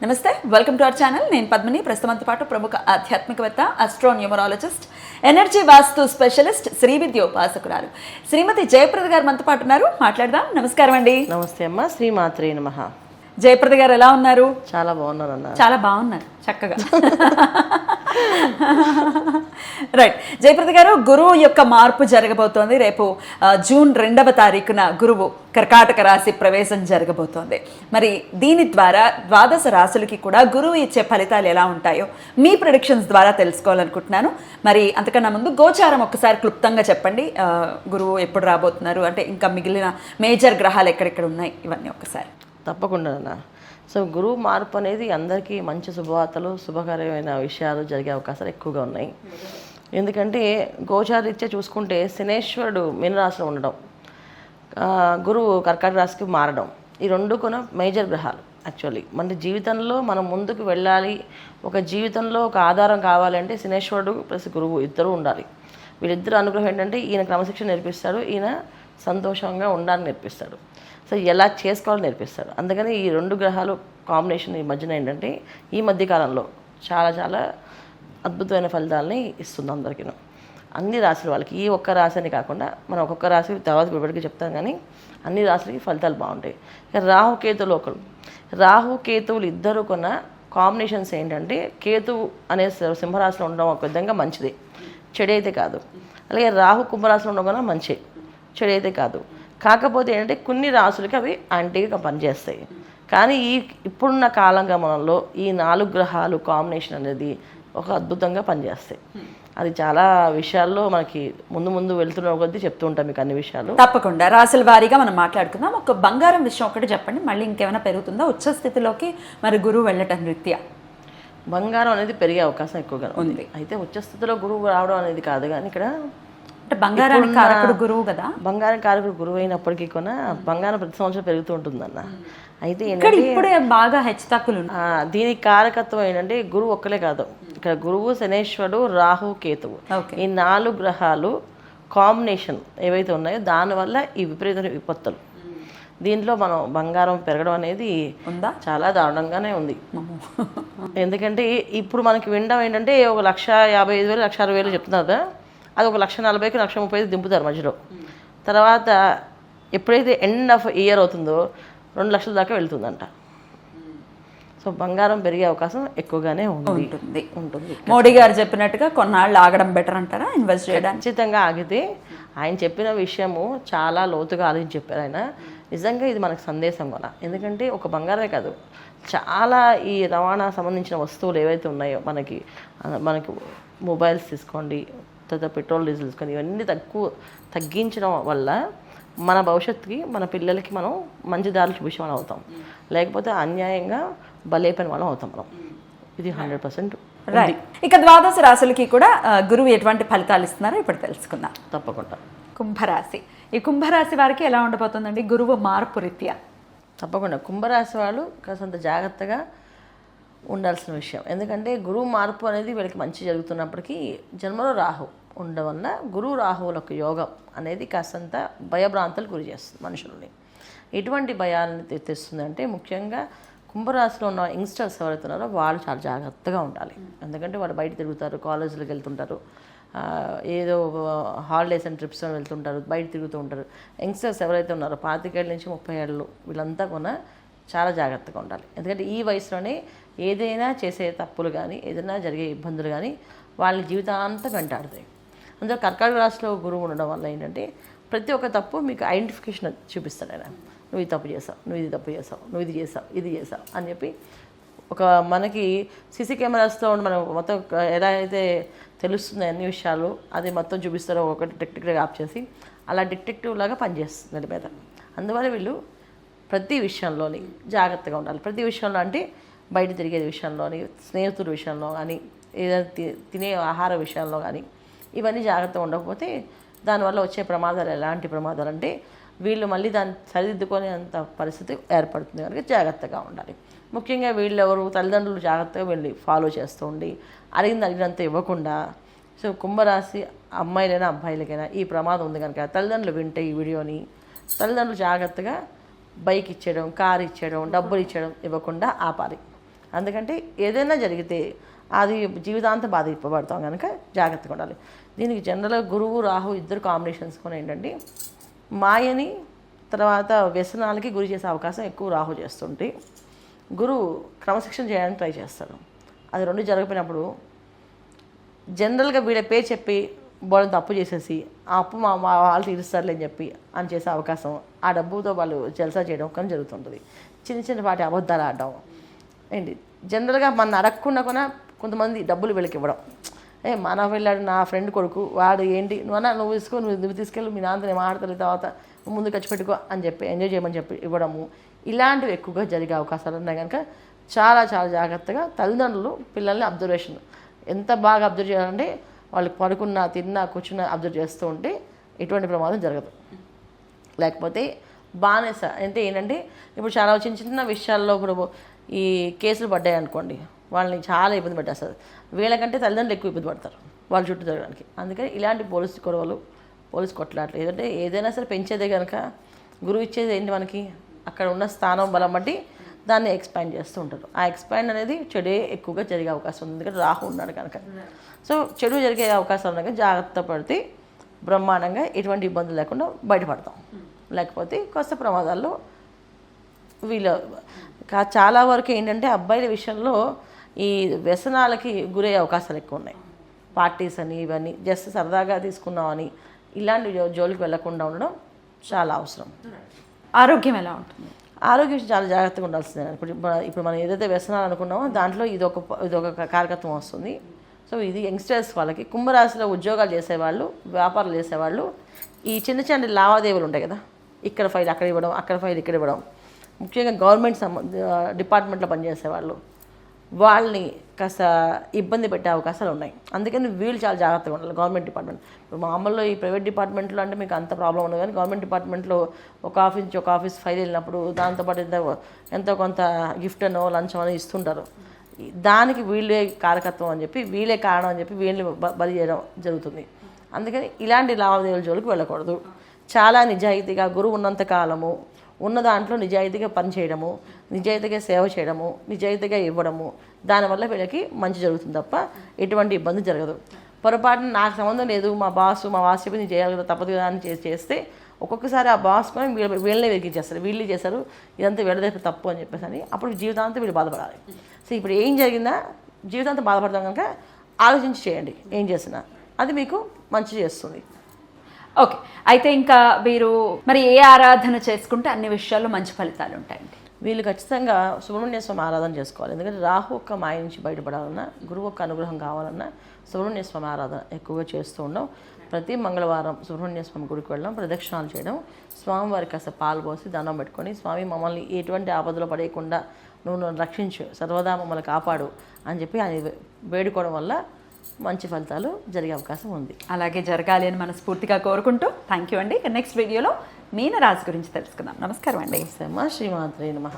నమస్తే, welcome to our channel. నేను పద్మిని. ప్రస్తుతంతో పాటు ప్రముఖ ఆధ్యాత్మికవేత్త, ఆస్ట్రోన్యూమరాలజిస్ట్, ఎనర్జీ వాస్తు స్పెషలిస్ట్, శ్రీ విద్య ఉపాసకురాలు శ్రీమతి జయప్రద గారు మనతో పాటు ఉన్నారు. మాట్లాడదాం. నమస్కారం అండి. నమస్తే అమ్మ. శ్రీమాత్రే నమః. జయప్రద గారు ఎలా ఉన్నారు? చాలా బాగున్నారు అన్న. చాలా బాగున్నారు, చక్కగా. రైట్. జయప్రద గారు, గురువు యొక్క మార్పు జరగబోతోంది. రేపు జూన్ 2వ తారీఖున గురువు కర్కాటక రాశి ప్రవేశం జరగబోతోంది. మరి దీని ద్వారా ద్వాదశ రాశులకి కూడా గురువు ఇచ్చే ఫలితాలు ఎలా ఉంటాయో మీ ప్రిడిక్షన్స్ ద్వారా తెలుసుకోవాలనుకుంటున్నాను. మరి అంతకన్నా ముందు గోచారం ఒక్కసారి క్లుప్తంగా చెప్పండి. గురువు ఎప్పుడు రాబోతున్నారు, అంటే ఇంకా మిగిలిన మేజర్ గ్రహాలు ఎక్కడెక్కడ ఉన్నాయి, ఇవన్నీ ఒక్కసారి. తప్పకుండా అన్న. సో గురువు మార్పు అనేది అందరికీ మంచి శుభవార్తలు, శుభకరమైన విషయాలు జరిగే అవకాశాలు ఎక్కువగా ఉన్నాయి. ఎందుకంటే గోచారీత్యా చూసుకుంటే శనేశ్వరుడు మీనరాశిలో ఉండడం, గురువు కర్కాటక రాశికి మారడం, ఈ రెండు కూడా మేజర్ గ్రహాలు. యాక్చువల్లీ మన జీవితంలో మనం ముందుకు వెళ్ళాలి, ఒక జీవితంలో ఒక ఆధారం కావాలంటే శనేశ్వరుడు ప్లస్ గురువు ఇద్దరు ఉండాలి. వీళ్ళిద్దరు అనుగ్రహం ఏంటంటే ఈయన క్రమశిక్షణ నేర్పిస్తాడు, ఈయన సంతోషంగా ఉండాలని నేర్పిస్తాడు. సో ఎలా చేసుకోవాలో నేర్పిస్తాడు. అందుకని ఈ రెండు గ్రహాలు కాంబినేషన్ ఈ మధ్యన ఏంటంటే ఈ మధ్యకాలంలో చాలా చాలా అద్భుతమైన ఫలితాలని ఇస్తుంది అందరికీ, అన్ని రాశుల వాళ్ళకి. ఈ ఒక్క రాశి అని కాకుండా మనం ఒక్కొక్క రాశి తర్వాత ఇప్పటికీ చెప్తాం, కానీ అన్ని రాశులకి ఫలితాలు బాగుంటాయి. ఇక రాహుకేతువులు రాహుకేతువులు ఇద్దరు కొన్న కాంబినేషన్స్ ఏంటంటే, కేతువు అనే సింహరాశిలో ఉండడం ఒక విధంగా మంచిది, చెడైతే కాదు. అలాగే రాహు కుంభరాశిలో ఉండడం కన్నా మంచి, చెడైతే కాదు. కాకపోతే ఏంటంటే కొన్ని రాశులకి అవి యాంటీగా పనిచేస్తాయి. కానీ ఇప్పుడున్న కాలం గమనంలో ఈ 4 గ్రహాలు కాంబినేషన్ అనేది ఒక అద్భుతంగా పనిచేస్తాయి. అది చాలా విషయాల్లో మనకి ముందు వెళ్తున్న కొద్దీ చెప్తూ ఉంటాం మీకు అన్ని విషయాలు. తప్పకుండా రాశుల వారీగా మనం మాట్లాడుకుందాం. ఒక బంగారం విషయం ఒకటి చెప్పండి, మళ్ళీ ఇంకేమైనా పెరుగుతుందా ఉచ్చ స్థితిలోకి మరి గురువు వెళ్ళటం రీత్యా? బంగారం అనేది పెరిగే అవకాశం ఎక్కువగా ఉంది. అయితే ఉచ్చస్థితిలో గురువు రావడం అనేది కాదు, కానీ ఇక్కడ బంగారానికి కారకుడు గురువు కదా. బంగారం కారకుడు గురువు అయినప్పటికీ కూడా బంగారం ప్రతి సంవత్సరం పెరుగుతూ ఉంటుందన్న. అయితే ఇప్పుడే బాగా హెచ్చుతక్కులు. దీనికి కారకత్వం ఏంటంటే గురువు ఒక్కలే కాదు, ఇక్కడ గురువు, శనేశ్వరుడు, రాహు, కేతువు, ఈ 4 గ్రహాలు కాంబినేషన్ ఏవైతే ఉన్నాయో దానివల్ల ఈ విపరీత విపత్తులు. దీంట్లో మనం బంగారం పెరగడం అనేది ఉందా, చాలా దారుణంగానే ఉంది. ఎందుకంటే ఇప్పుడు మనకి వినడం ఏంటంటే 1,55,000 1,60,000 చెప్తున్నారు కదా, అది 1,40,000 1,30,000 దింపుతారు మధ్యలో. తర్వాత ఎప్పుడైతే ఎండ్ ఆఫ్ ఇయర్ అవుతుందో 2 లక్షల దాకా వెళ్తుందంట. సో బంగారం పెరిగే అవకాశం ఎక్కువగానే ఉంటుంది. మోడీ గారు చెప్పినట్టుగా కొన్నాళ్ళు ఆగడం బెటర్ అంటారా ఇన్వెస్ట్ చేయడానికి? ఖచ్చితంగా ఆగితే, ఆయన చెప్పిన విషయము చాలా లోతుగా ఆలోచించి చెప్పారు ఆయన. నిజంగా ఇది మనకు సందేశం కూడా. ఎందుకంటే ఒక బంగారమే కాదు, చాలా ఈ రవాణా సంబంధించిన వస్తువులు ఏవైతే ఉన్నాయో మనకి మొబైల్స్ తీసుకోండి, తర్వాత పెట్రోల్ డీజిల్ తీసుకోండి, ఇవన్నీ తగ్గించడం వల్ల మన భవిష్యత్తుకి, మన పిల్లలకి మనం మంచి దారులు చూపించే వాళ్ళం అవుతాం. లేకపోతే అన్యాయంగా బలైపోయిన వాళ్ళం అవుతాం మనం. ఇది 100%. ఇక ద్వాదశ రాశులకి కూడా గురువు ఎటువంటి ఫలితాలు ఇస్తున్నారో ఇప్పుడు తెలుసుకుందాం. తప్పకుండా. కుంభరాశి, ఈ కుంభరాశి వారికి ఎలా ఉండబోతుందండి గురువు మార్పు రీత్యా? తప్పకుండా కుంభరాశి వాళ్ళు కాసంత జాగ్రత్తగా ఉండాల్సిన విషయం. ఎందుకంటే గురువు మార్పు అనేది వీళ్ళకి మంచి జరుగుతున్నప్పటికీ జన్మలో రాహు ఉండడం వల్ల గురువు రాహువులకు యోగం అనేది కాసంత భయభ్రాంతులు గురి చేస్తుంది మనుషుల్ని. ఎటువంటి భయాలను తెస్తుందంటే, ముఖ్యంగా కుంభరాశిలో ఉన్న యంగ్స్టర్స్ ఎవరైతే ఉన్నారో వాళ్ళు చాలా జాగ్రత్తగా ఉండాలి. ఎందుకంటే వాళ్ళు బయట తిరుగుతారు, కాలేజీలకు వెళ్తుంటారు, ఏదో హాలిడేస్ అండ్ ట్రిప్స్ వెళ్తుంటారు, బయట తిరుగుతూ ఉంటారు. యంగ్స్టర్స్ ఎవరైతే ఉన్నారో 25 ఏళ్ళ నుంచి 30 ఏళ్ళు వీళ్ళంతా కూడా చాలా జాగ్రత్తగా ఉండాలి. ఎందుకంటే ఈ వయసులోనే ఏదైనా చేసే తప్పులు కానీ, ఏదైనా జరిగే ఇబ్బందులు కానీ వాళ్ళ జీవితాంతం వెంటాడుతాయి. అందులో కర్కాటక రాశిలో గురువు ఉండడం వల్ల ఏంటంటే ప్రతి ఒక్క తప్పు మీకు ఐడెంటిఫికేషన్ చూపిస్తాడు ఆయన. నువ్వు ఇది తప్పు చేసావు, నువ్వు ఇది తప్పు చేసావు, నువ్వు ఇది చేసావు, ఇది చేసావు అని చెప్పి ఒక మనకి సీసీ కెమెరాస్తో మనం మొత్తం ఎలా అయితే తెలుస్తుంది అన్ని విషయాలు, అది మొత్తం చూపిస్తారో ఒకటి డిటెక్టివ్గా ఆప్ చేసి అలా డిటెక్టివ్ లాగా పనిచేస్తుంది దాని మీద. అందువల్ల వీళ్ళు ప్రతి విషయంలోని జాగ్రత్తగా ఉండాలి. ప్రతి విషయంలో అంటే బయట తిరిగే విషయంలోని, స్నేహితుల విషయంలో కానీ, ఏదైనా తినే ఆహార విషయంలో కానీ ఇవన్నీ జాగ్రత్తగా ఉండకపోతే దానివల్ల వచ్చే ప్రమాదాలు ఎలాంటి ప్రమాదాలు అంటే వీళ్ళు మళ్ళీ దాన్ని సరిదిద్దుకునే అంత పరిస్థితి ఏర్పడుతుంది. కనుక జాగ్రత్తగా ఉండాలి. ముఖ్యంగా వీళ్ళెవరు తల్లిదండ్రులు జాగ్రత్తగా వెళ్ళి ఫాలో చేస్తూ ఉండి అడిగినంత ఇవ్వకుండా. సో కుంభరాశి అమ్మాయిలైనా అబ్బాయిలకైనా ఈ ప్రమాదం ఉంది కనుక తల్లిదండ్రులు వింటే ఈ వీడియోని తల్లిదండ్రులు జాగ్రత్తగా బైక్ ఇచ్చేయడం, కారు ఇచ్చేయడం, డబ్బులు ఇచ్చేయడం ఇవ్వకుండా ఆపాలి. అందుకంటే ఏదైనా జరిగితే అది జీవితాంతం బాధింపబడతాం కనుక జాగ్రత్తగా ఉండాలి. దీనికి జనరల్గా గురువు రాహు ఇద్దరు కాంబినేషన్స్ కూడా ఏంటంటే మాయని తర్వాత వ్యసనాలకి గురి చేసే అవకాశం ఎక్కువ రాహు చేస్తుంటే గురువు క్రమశిక్షణ చేయడానికి ట్రై చేస్తాడు. అది రెండు జరగపోయినప్పుడు జనరల్గా వీళ్ళ పేరు చెప్పి వాళ్ళని తప్పు చేసేసి ఆ అప్పు మా వాళ్ళు తీరుస్తారులే అని చెప్పి అని చేసే అవకాశం, ఆ డబ్బుతో వాళ్ళు జల్సా చేయడం కానీ జరుగుతుంటుంది. చిన్నపాటి అబద్ధాలు ఆడడం ఏంటి జనరల్గా మన అడగకుండా కూడా కొంతమంది డబ్బులు వీళ్ళకి ఇవ్వడం. మన వెళ్ళాడు నా ఫ్రెండ్ కొడుకు వాడు ఏంటి నువ్వు తీసుకో నువ్వు తీసుకెళ్ళి మీ నాన్న నేను మాట్లాడతాను తర్వాత నువ్వు ముందు ఖర్చు పెట్టుకో అని చెప్పి ఎంజాయ్ చేయమని చెప్పి ఇవ్వడము ఇలాంటివి ఎక్కువగా జరిగే అవకాశాలు ఉన్నాయి. కనుక చాలా చాలా జాగ్రత్తగా తల్లిదండ్రులు పిల్లల్ని అబ్జర్వేషన్ ఎంత బాగా అబ్జర్వ్ చేయాలంటే వాళ్ళు పడుకున్నా తిన్నా కూర్చున్నా అబ్జర్వ్ చేస్తూ ఉంటే ఎటువంటి ప్రమాదం జరగదు. లేకపోతే బానిస అంటే ఏంటంటే ఇప్పుడు చాలా చిన్న చిన్న విషయాల్లో ఇప్పుడు ఈ కేసులు పడ్డాయి అనుకోండి వాళ్ళని చాలా ఇబ్బంది పెట్టేస్తారు. వీళ్ళకంటే తల్లిదండ్రులు ఎక్కువ ఇబ్బంది పడతారు వాళ్ళ చుట్టూ తిరగడానికి. అందుకని ఇలాంటి పోలీసు గొడవలు పోలీసు కొట్లాట్లు ఏదంటే ఏదైనా సరే పెంచేదే కనుక గురువు ఇచ్చేది ఏంటి మనకి అక్కడ ఉన్న స్థానం బలం బట్టి దాన్ని ఎక్స్పాండ్ చేస్తూ ఉంటారు. ఆ ఎక్స్పాండ్ అనేది చెడే ఎక్కువగా జరిగే అవకాశం ఉంది ఎందుకంటే రాహు ఉన్నాడు కనుక. సో చెడు జరిగే అవకాశాలు ఉన్నాయి జాగ్రత్త పడితే బ్రహ్మాండంగా ఎటువంటి ఇబ్బందులు లేకుండా బయటపడతాం. లేకపోతే కాస్త ప్రమాదాల్లో వీళ్ళు చాలా వరకు ఏంటంటే అబ్బాయిల విషయంలో ఈ వ్యసనాలకి గురయ్యే అవకాశాలు ఎక్కువ ఉన్నాయి. పార్టీస్ అని ఇవన్నీ జస్ట్ సరదాగా తీసుకున్నామని ఇలాంటి జోలికి వెళ్లకుండా ఉండడం చాలా అవసరం. ఆరోగ్యం ఎలా ఉంటుంది? ఆరోగ్యం చాలా జాగ్రత్తగా ఉండాల్సిందే. ఇప్పుడు మనం ఏదైతే వ్యసనాలు అనుకున్నామో దాంట్లో ఇదొక కారకత్వం వస్తుంది. సో ఇది యంగ్స్టర్స్ వాళ్ళకి కుంభరాశిలో ఉద్యోగాలు చేసేవాళ్ళు వ్యాపారాలు చేసేవాళ్ళు ఈ చిన్న చిన్న లావాదేవీలు ఉంటాయి కదా ఇక్కడ ఫైల్ అక్కడ ఇవ్వడం అక్కడ ఫైల్ ఇక్కడ ఇవ్వడం ముఖ్యంగా గవర్నమెంట్ డిపార్ట్మెంట్లో పనిచేసేవాళ్ళు వాళ్ళని కాస్త ఇబ్బంది పెట్టే అవకాశాలు ఉన్నాయి. అందుకని వీళ్ళు చాలా జాగ్రత్తగా ఉండాలి. గవర్నమెంట్ డిపార్ట్మెంట్ ఇప్పుడు మామూలులో ఈ ప్రైవేట్ డిపార్ట్మెంట్లో అంటే మీకు అంత ప్రాబ్లం ఉండదు కానీ గవర్నమెంట్ డిపార్ట్మెంట్లో ఒక ఆఫీస్ నుంచి ఒక ఆఫీస్ ఫైల్ వెళ్ళినప్పుడు దాంతోపాటు ఎంతో కొంత గిఫ్ట్ అనో లంచ్ అనో ఇస్తుంటారు. దానికి వీళ్ళే కారకత్వం అని చెప్పి వీళ్ళే కారణం అని చెప్పి వీళ్ళని బలి చేయడం జరుగుతుంది. అందుకని ఇలాంటి లావాదేవీల జోలికి వెళ్ళకూడదు. చాలా నిజాయితీగా గురువు ఉన్నంత కాలము ఉన్న దాంట్లో నిజాయితీగా పనిచేయడము నిజాయితీగా సేవ చేయడము నిజాయితీగా ఇవ్వడము దానివల్ల వీళ్ళకి మంచి జరుగుతుంది తప్ప ఎటువంటి ఇబ్బంది జరగదు. పొరపాటున నాకు సంబంధం లేదు మా బాస్ చెప్పి నేను చేయాలి కదా తప్పదు కదా అని చేస్తే ఒక్కొక్కసారి ఆ బాస్ పని వీళ్ళనే వెరికించేస్తారు. వీళ్ళు చేస్తారు ఇదంతా వీళ్ళదే తప్పు అని చెప్పేసి అని అప్పుడు జీవితాంతం వీళ్ళు బాధపడాలి. సో ఇప్పుడు ఏం జరిగిందా జీవితాంతం బాధపడతాం కనుక ఆలోచించి చేయండి. ఏం చేసినా అది మీకు మంచి చేస్తుంది. ఓకే, అయితే ఇంకా మీరు మరి ఏ ఆరాధన చేసుకుంటే అన్ని విషయాల్లో మంచి ఫలితాలు ఉంటాయండి? వీళ్ళు ఖచ్చితంగా సుబ్రహ్మణ్య స్వామి ఆరాధన చేసుకోవాలి. ఎందుకంటే రాహు ఒక్క మాయ నుంచి బయటపడాలన్నా గురువు ఒక్క అనుగ్రహం కావాలన్నా సుబ్రహ్మణ్య స్వామి ఆరాధన ఎక్కువగా చేస్తూ ఉండడం. ప్రతి మంగళవారం సుబ్రహ్మణ్య స్వామి గుడికి వెళ్ళడం ప్రదక్షిణాలు చేయడం స్వామివారికి కాస్త పాలు పోసి దండం పెట్టుకొని స్వామి మమ్మల్ని ఎటువంటి ఆపదలో పడేయకుండా నువ్వు నన్ను రక్షించు సర్వదా మమ్మల్ని కాపాడు అని చెప్పి ఆయన వేడుకోవడం వల్ల మంచి ఫలితాలు జరిగే అవకాశం ఉంది. అలాగే జరగాలి అని మనస్ఫూర్తిగా కోరుకుంటూ థ్యాంక్ యూ అండి. నెక్స్ట్ వీడియోలో మీనరాశి గురించి తెలుసుకుందాం. నమస్కారం అండి. శ్రీమాత్రే నమః.